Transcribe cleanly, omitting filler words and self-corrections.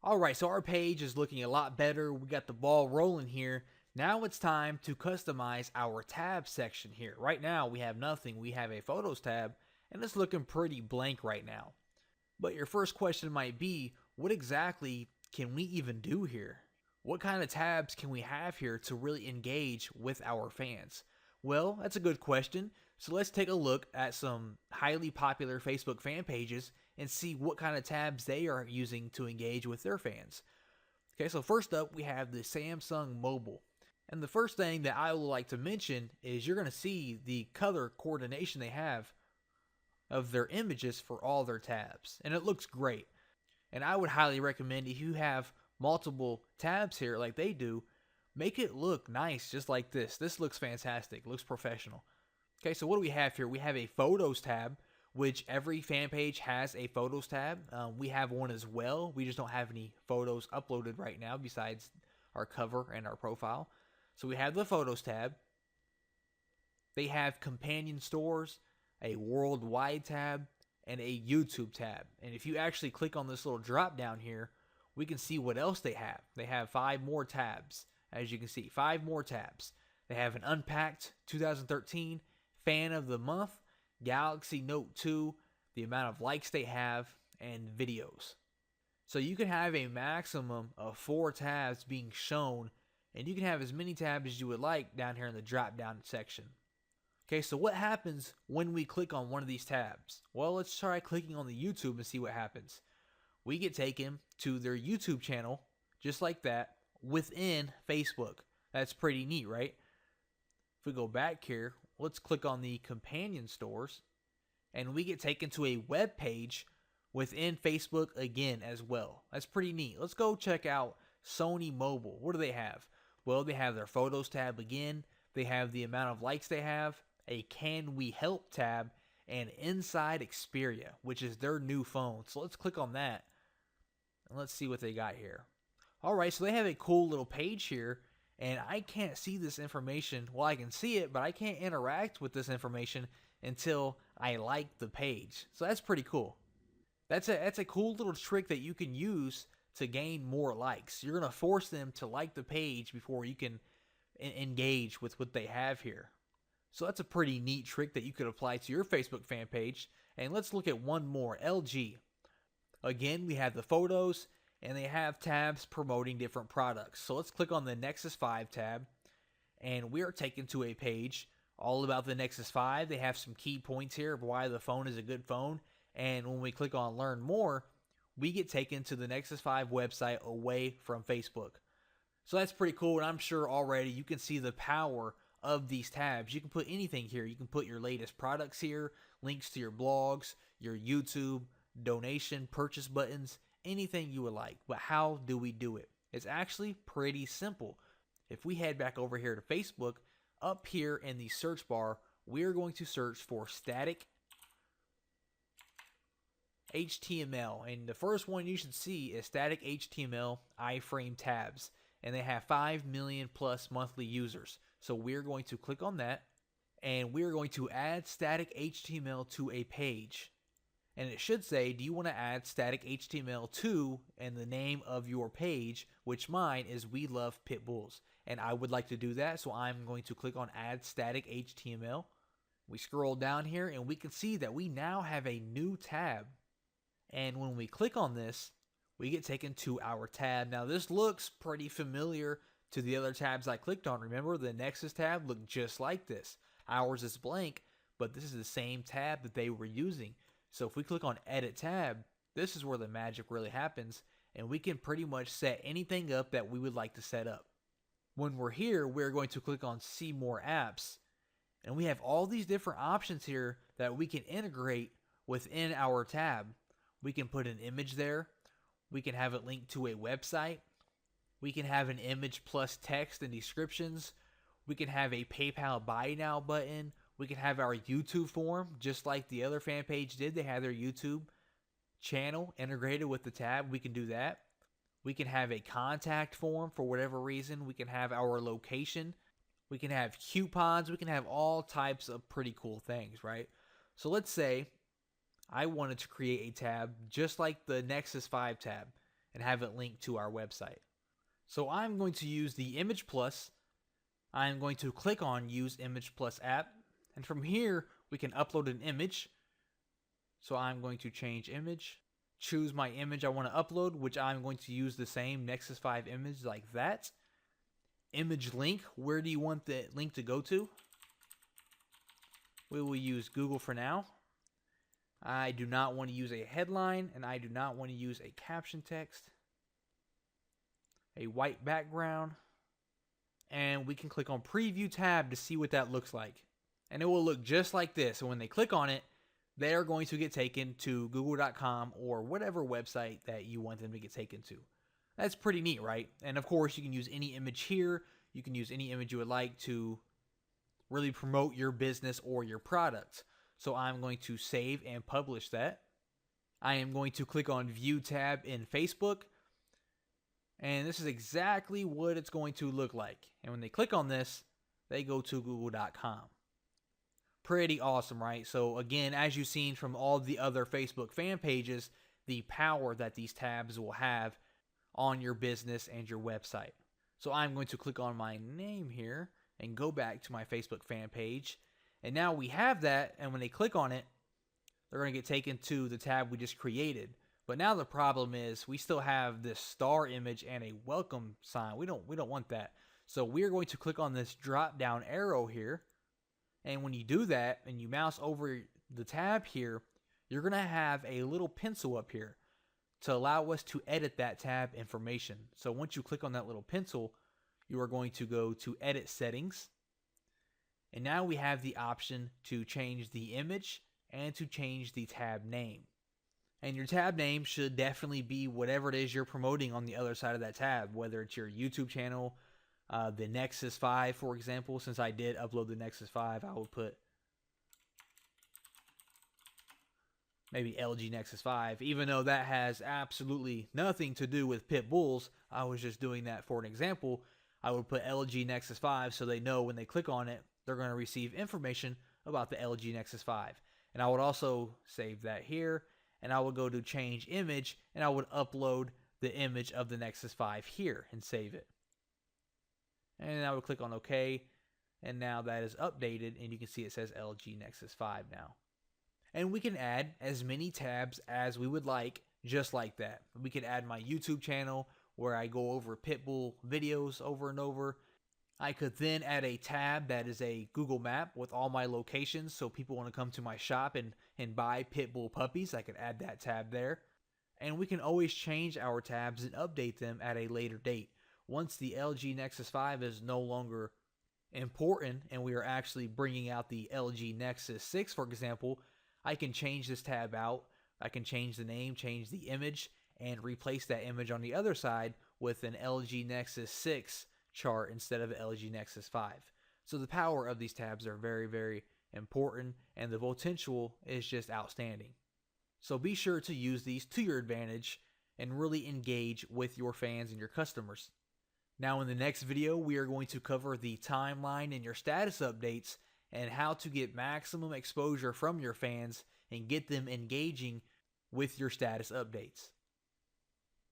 Alright, so our page is looking a lot better. We got the ball rolling here. Now it's time to customize our tab section here. Right now we have nothing. We have a photos tab and it's looking pretty blank right now. But your first question might be, what exactly can we even do here? What kind of tabs can we have here to really engage with our fans? Well, that's a good question. So let's take a look at some highly popular Facebook fan pages and see what kind of tabs they are using to engage with their fans. Okay, so first up we have the Samsung Mobile. And the first thing that I would like to mention is you're going to see the color coordination they have of their images for all their tabs. And it looks great. And I would highly recommend, if you have multiple tabs here like they do, make it look nice just like this. This looks fantastic. Looks professional. Okay, so what do we have here? We have a photos tab, which every fan page has a photos tab. We have one as well. We just don't have any photos uploaded right now besides our cover and our profile. So we have the photos tab. They have companion stores, a worldwide tab, and a YouTube tab. And if you actually click on this little drop down here, we can see what else they have. They have 5 more tabs. As you can see, 5 more tabs. They have an Unpacked 2013, Fan of the Month, Galaxy Note 2, the amount of likes they have, and videos. So you can have a maximum of 4 tabs being shown, and you can have as many tabs as you would like down here in the drop down section. Okay, so what happens when we click on one of these tabs? Well, let's try clicking on the YouTube and see what happens. We get taken to their YouTube channel, just like that, within Facebook. That's pretty neat, right? If we go back here, let's click on the companion stores, and we get taken to a web page within Facebook again as well. That's pretty neat. Let's go check out Sony Mobile. What do they have? Well, they have their photos tab again. They have the amount of likes they have, a Can We Help tab, and Inside Xperia, which is their new phone. So let's click on that and let's see what they got here. Alright, so they have a cool little page here, and I can't see this information. Well, I can see it, but I can't interact with this information until I like the page. So that's pretty cool. That's a cool little trick that you can use to gain more likes. You're going to force them to like the page before you can engage with what they have here. So that's a pretty neat trick that you could apply to your Facebook fan page. And let's look at one more, LG. Again, we have the photos, and they have tabs promoting different products. So let's click on the Nexus 5 tab, and we are taken to a page all about the Nexus 5. They have some key points here of why the phone is a good phone. And when we click on Learn More, we get taken to the Nexus 5 website away from Facebook. So that's pretty cool, and I'm sure already you can see the power of these tabs. You can put anything here. You can put your latest products here, links to your blogs, your YouTube, donation, purchase buttons, anything you would like. But how do we do it? It's actually pretty simple. If we head back over here to Facebook, up here in the search bar, we are going to search for static HTML. And the first one you should see is static HTML iframe tabs. And they have 5 million plus monthly users. So we're going to click on that, and we're going to add static HTML to a page. And it should say, do you want to add static HTML to, and the name of your page, which mine is We Love Pit Bulls. And I would like to do that, so I'm going to click on Add Static HTML. We scroll down here, and we can see that we now have a new tab. And when we click on this, we get taken to our tab. Now this looks pretty familiar to the other tabs I clicked on. Remember, the Nexus tab looked just like this. Ours is blank, but this is the same tab that they were using. So if we click on Edit Tab, this is where the magic really happens, and we can pretty much set anything up that we would like to set up. When we're here, we're going to click on See More Apps, and we have all these different options here that we can integrate within our tab. We can put an image there. We can have it linked to a website. We can have an image plus text and descriptions. We can have a PayPal Buy Now button. We can have our YouTube form, just like the other fan page did. They have their YouTube channel integrated with the tab. We can do that. We can have a contact form for whatever reason. We can have our location. We can have coupons. We can have all types of pretty cool things, right? So let's say I wanted to create a tab just like the Nexus 5 tab. and have it linked to our website. So I'm going to use the Image Plus. I'm going to click on Use Image Plus app, and from here we can upload an image. So I'm going to change image, choose my image I want to upload, which I'm going to use the same Nexus 5 image like that. Image link, where do you want the link to go to? We will use Google for now. I do not want to use a headline, and I do not want to use a caption text. A white background. And we can click on Preview tab to see what that looks like. And it will look just like this. And when they click on it, they are going to get taken to google.com or whatever website that you want them to get taken to. That's pretty neat, right? And of course, you can use any image here. You can use any image you would like to really promote your business or your product. So I'm going to save and publish that. I am going to click on View tab in Facebook. And this is exactly what it's going to look like. And when they click on this, they go to google.com. Pretty awesome, right? So again, as you've seen from all the other Facebook fan pages, the power that these tabs will have on your business and your website. So I'm going to click on my name here and go back to my Facebook fan page. And now we have that, and when they click on it, they're going to get taken to the tab we just created. But now the problem is we still have this star image and a welcome sign. We don't want that. So we're going to click on this drop down arrow here. And when you do that and you mouse over the tab here, you're going to have a little pencil up here to allow us to edit that tab information. So once you click on that little pencil, you are going to go to Edit Settings. And now we have the option to change the image and to change the tab name. And your tab name should definitely be whatever it is you're promoting on the other side of that tab, whether it's your YouTube channel, the Nexus 5, for example. Since I did upload the Nexus 5, I would put maybe LG Nexus 5, even though that has absolutely nothing to do with pit bulls. I was just doing that for an example. I would put LG Nexus 5 so they know when they click on it, they're going to receive information about the LG Nexus 5. And I would also save that here, and I would go to change image, and I would upload the image of the Nexus 5 here and save it. And I would click on OK, and now that is updated, and you can see it says LG Nexus 5 now. And we can add as many tabs as we would like, just like that. We could add my YouTube channel where I go over Pitbull videos over and over. I could then add a tab that is a Google map with all my locations, so people want to come to my shop and buy Pitbull puppies. I could add that tab there. And we can always change our tabs and update them at a later date. Once the LG Nexus 5 is no longer important and we are actually bringing out the LG Nexus 6, for example, I can change this tab out. I can change the name, change the image, and replace that image on the other side with an LG Nexus 6 chart instead of LG Nexus 5. So the power of these tabs are very, very important, and the potential is just outstanding. So be sure to use these to your advantage and really engage with your fans and your customers. Now in the next video, we are going to cover the timeline and your status updates and how to get maximum exposure from your fans and get them engaging with your status updates.